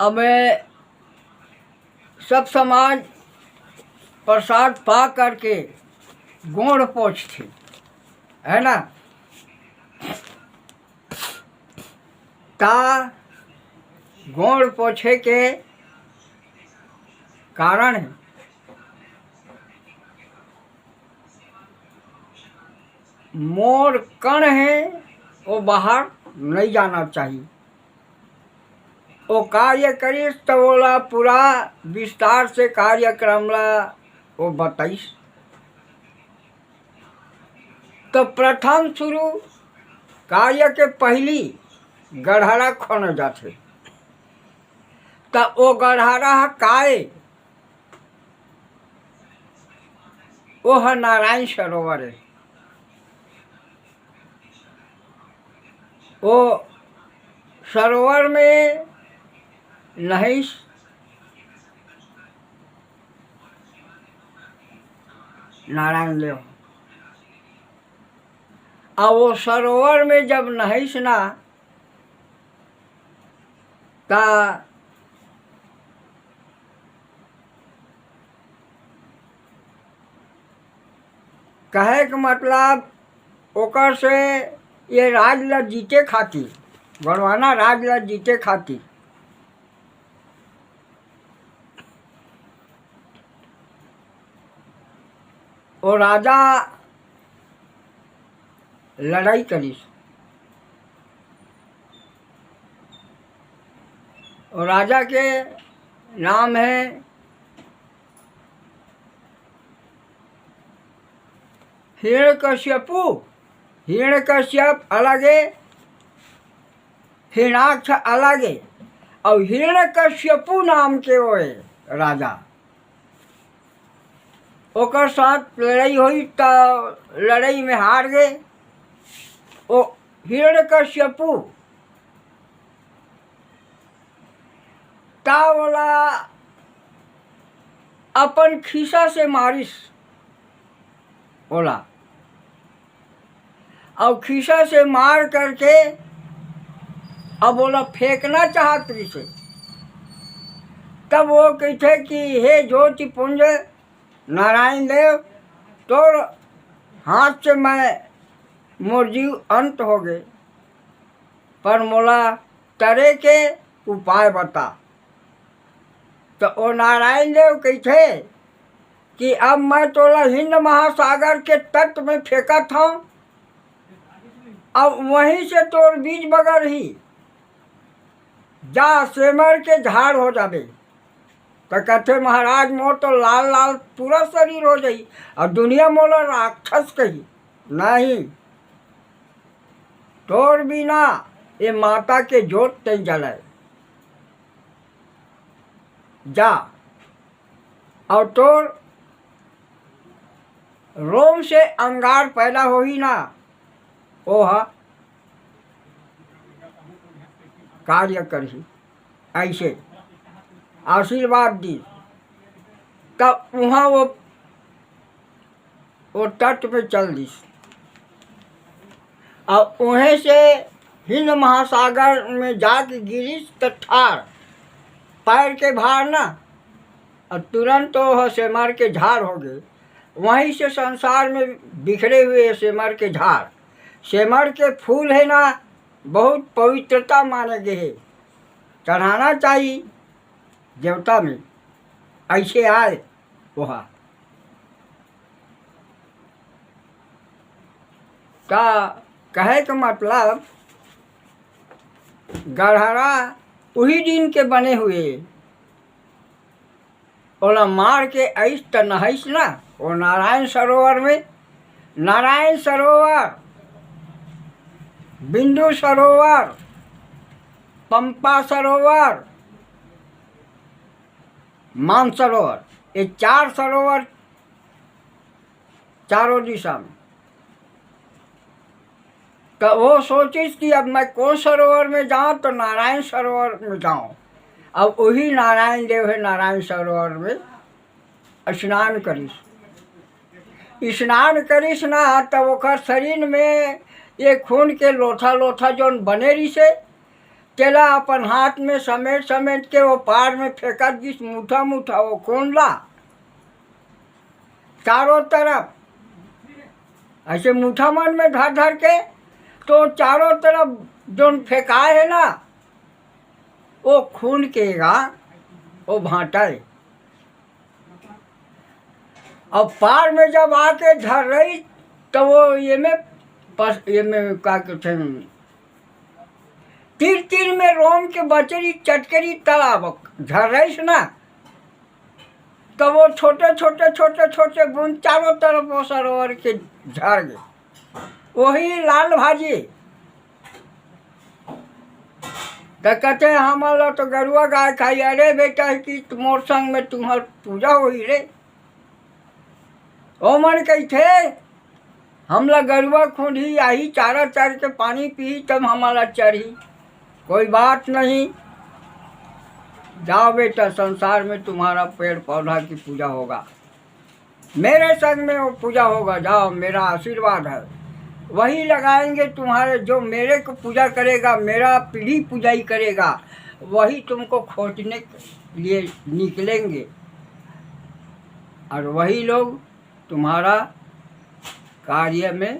अब सब समाज प्रसाद पा करके गोड़ पोछते, है ना। ता गोड़ पोछे के कारण है मोर कण है वो बाहर नहीं जाना चाहिए। वो कार्य करीस तो बोला पूरा विस्तार से कार्यक्रम ला वो बताइस। तो प्रथम शुरू कार्य के पहली गढ़ारा खोन जाते। तो वो गढ़ारा काय वो है नारायण सरोवर है। वो सरोवर में नहिस नारायण देव। अब वो सरोवर में जब नहिस ना ता कहे के मतलब ओकर से ये राज ला जीते खातिर, गणवाना राज ला जीते खातिर वो राजा लड़ाई करीस। और राजा के नाम है हिरण्यकश्यपु। हिरण्यकश्यप अलग है, हिरणाक्ष अलग है। और हिरण्यकश्यपु नाम के वो है राजा। ओकर साथ लड़ाई हुई तो लड़ाई में हार गए। वो हिरण्यकश्यपु ता बोला अपन खीसा से मारिस बोला। और खीसा से मार करके अब बोला फेंकना चाहती से। तब वो कहते कि हे ज्योति पुंज नारायण देव, तोर हाथ से मैं मोर जीव अंत हो गए, पर मोला तरे के उपाय बता। तो वो नारायण देव कहते कि अब मैं तोला हिंद महासागर के तट में फेंका था, अब वहीं से तोर बीज बगर ही जा सेमर के झाड़ हो जाबे। तो कहते महाराज मोर तो लाल लाल पूरा शरीर हो जाई और दुनिया मोला राक्षस कही नहीं। तोर बिना ये माता के जोत नहीं जलाए, जा। और तोर रोम से अंगार पैदा हो ही ना, वो है कार्य करही। ऐसे आशीर्वाद दी। तब वहाँ वो तट पे चल दी। और वहीं से हिंद महासागर में जाके गिरीश तो ठार पैर के भार ना, और तुरंत तो सेमर के झाड़ हो गए। वहीं से संसार में बिखरे हुए सेमर के झाड़, सेमर के फूल है ना, बहुत पवित्रता माने गए है, चढ़ाना चाहिए देवता में। ऐसे आए वहाँ का कहे का मतलब गढ़ारा वही दिन के बने हुए। ओला मार के ऐस त नहैस ना वो नारायण सरोवर में। नारायण सरोवर, बिंदु सरोवर, पंपा सरोवर, मानसरोवर, ये चार सरोवर चारों दिशा में। तो वो सोचिस कि अब मैं कौन सरोवर में जाऊं, तो नारायण सरोवर में जाऊं। अब वही नारायण देव है, नारायण सरोवर में स्नान करिस। स्नान करिस ना तब ओकर शरीर में ये खून के लोथा लोथा जौन बने रही से, केला अपन हाथ में समेट समेट के वो पार में फेंका, जिस मुठा मुठा वो कौन ला चारों तरफ ऐसे मुठा मन में धर धर के, तो चारों तरफ जो फेंकाए है ना वो खून केगा वो भाटा है। अब पार में जब आके झर रही तो वो ये में क्या कहते हैं, तीर तीर में रोम के बचरी चटकरी तालाब झर रही ना, तो वो छोटे छोटे छोटे छोटे बूंद चारों तरफ वो सरोवर के झर गए। वही लाल भाजी तो कहते हैं हमारा तो गरुआ गाय खाई। अरे बेटा कि मोर संग में तुम्हार पूजा हुई रे। ओ मन कही थे हमला गरुआ खूंढी आई, चारा चर के पानी पी तब हमारा चढ़ी। कोई बात नहीं, जाओ बेटा संसार में तुम्हारा पेड़ पौधा की पूजा होगा, मेरे संग में वो पूजा होगा। जाओ मेरा आशीर्वाद है, वही लगाएंगे तुम्हारे, जो मेरे को पूजा करेगा, मेरा पीढ़ी पूजाई करेगा, वही तुमको खोजने के लिए निकलेंगे और वही लोग तुम्हारा कार्य में,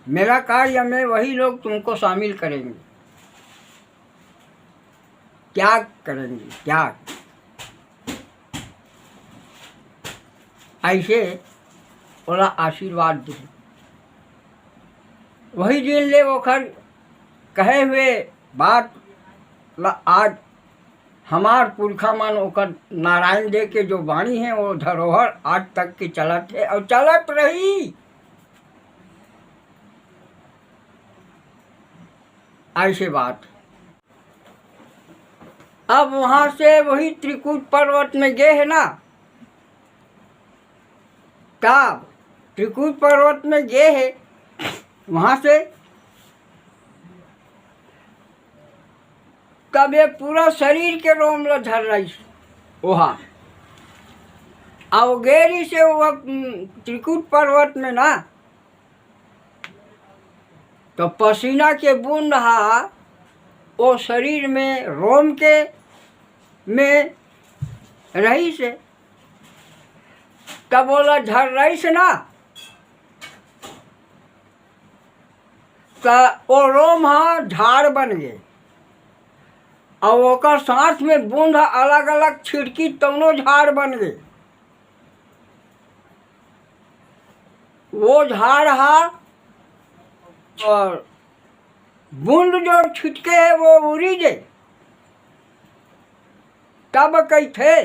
मेरा कार्य में वही लोग तुमको शामिल करेंगे, त्याग करेंगे, त्याग। ऐसे बोला आशीर्वाद दे। वही दिन ले वो खर कहे हुए बात आज हमार पुरखा मन ओकर नारायण देव के जो वाणी है वो धरोहर आज तक के चलत है और चलत रही। ऐसे बात। अब वहां से वही त्रिकूट पर्वत में गए है ना, तब त्रिकूट पर्वत में गए है, वहां से तब ये पूरा शरीर के रोम लो झर रही वहाँ। अब गेरी से वह त्रिकूट पर्वत में ना, तो पसीना के बूंद रहा वो शरीर में रोम के में रही से, तब बोला झर रही से ना, तो वो रोम हाँ झाड़ बन गए और ओकर साथ में बूंद अलग अलग छिड़की दोनों झाड़ बन गए। वो झाड़ हा और बूंद जो छिटके है वो उड़ी गए। तब कही थे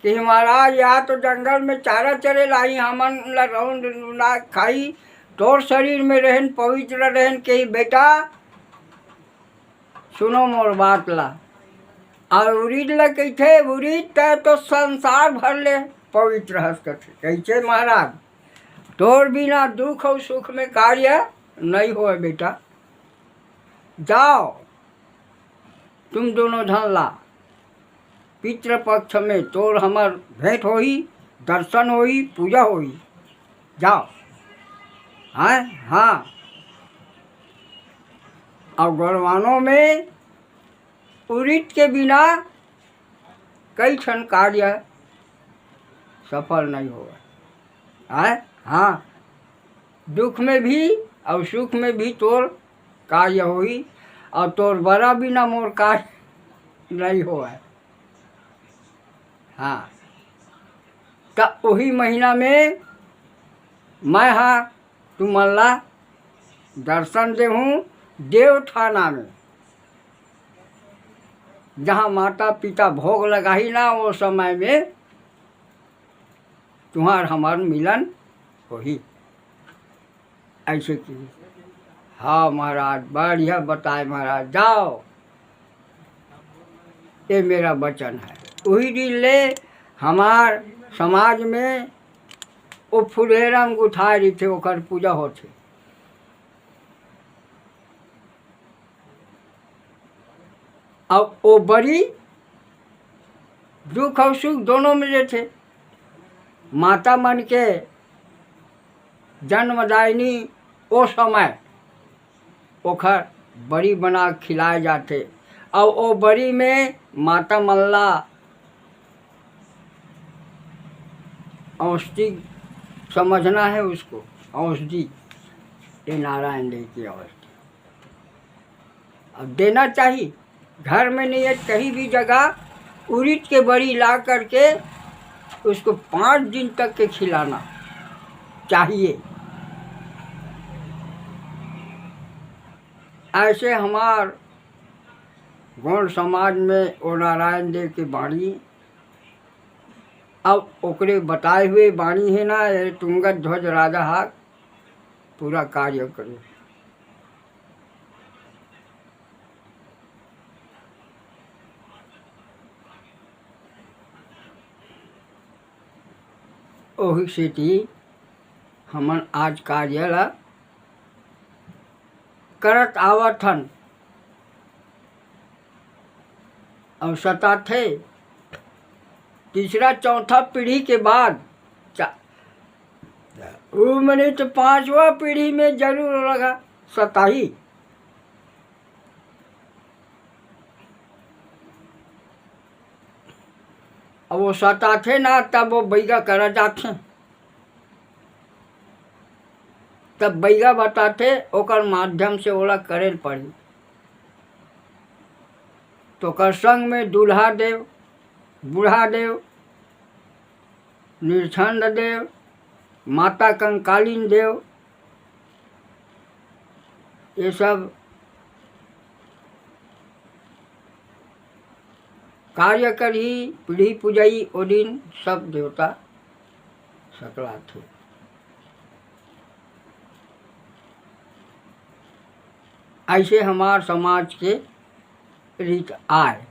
कि महाराज या तो जंगल में चारा चरे लाई, हमन ला खाई, तोर शरीर में रहन पवित्र रहन के बेटा सुनो मोर बात ला। और उरीद ला कही थे उरीद तो संसार भर ले पवित्र हस्त थे। कैसे महाराज तोर बिना दुख और सुख में कार्य नहीं हो बेटा, जाओ तुम दोनों धन ला, पितृपक्ष में तोर हमार भेंट होई, दर्शन होई, पूजा होई, जाओ। हाँ और गौरवानों में उरित के बिना कई क्षण कार्य सफल नहीं होगा। हाँ दुख में भी और सुख में भी तोर कार्य हुई और तोर बड़ा बिना मोर कार्य नहीं हुआ। हाँ तब वही महीना में मैं हाँ तुमल्ला दर्शन दे हूँ देव थाना में, जहाँ माता पिता भोग लगाही ना, वो समय में तुम्हार हमार मिलन होही। ऐसे की। हाँ महाराज बढ़िया बताए महाराज, जाओ ये मेरा वचन है। वही दिन ले हमार समाज में वो फुलेरम उठा रही थे, ओकर पूजा होते। अब वो बड़ी दुख और सुख दोनों मिले थे। माता मन के जन्मदायिनी वो समय ओखर बड़ी बना खिलाए जाते। और वो बड़ी में माता मल्ला औषधि समझना है उसको, औषधि, ये नारायण देव की औषधि अब देना चाहिए। घर में नहीं है, कहीं भी जगह उड़द के बड़ी ला करके उसको 5 दिन तक के खिलाना चाहिए। ऐसे हमार गौड़ समाज में वो नारायण देव की वाणी, अब ओकरे बताए हुए वाणी है ना, ये तुंगत ध्वज राजा हाक पूरा कार्य करे। ओही सेठी हमन आज कार्य ला करत आवत हन। और सता थे तीसरा चौथा पीढ़ी के बाद वो मैंने तो 5वां पीढ़ी में जरूर लगा सताही। अब वो सता थे ना, तब वो बैगा करा जाते, तब बैगा बताते, ओकर माध्यम से ओला करे पड़ी। तो कर संग में दूल्हा देव, बूढ़ा देव, निर्छंद देव, माता कंकालीन देव, ये सब कार्य करी, पीढ़ी पूजई ओ दिन सब देवता सकला थे। ऐसे हमार समाज के रीत आए।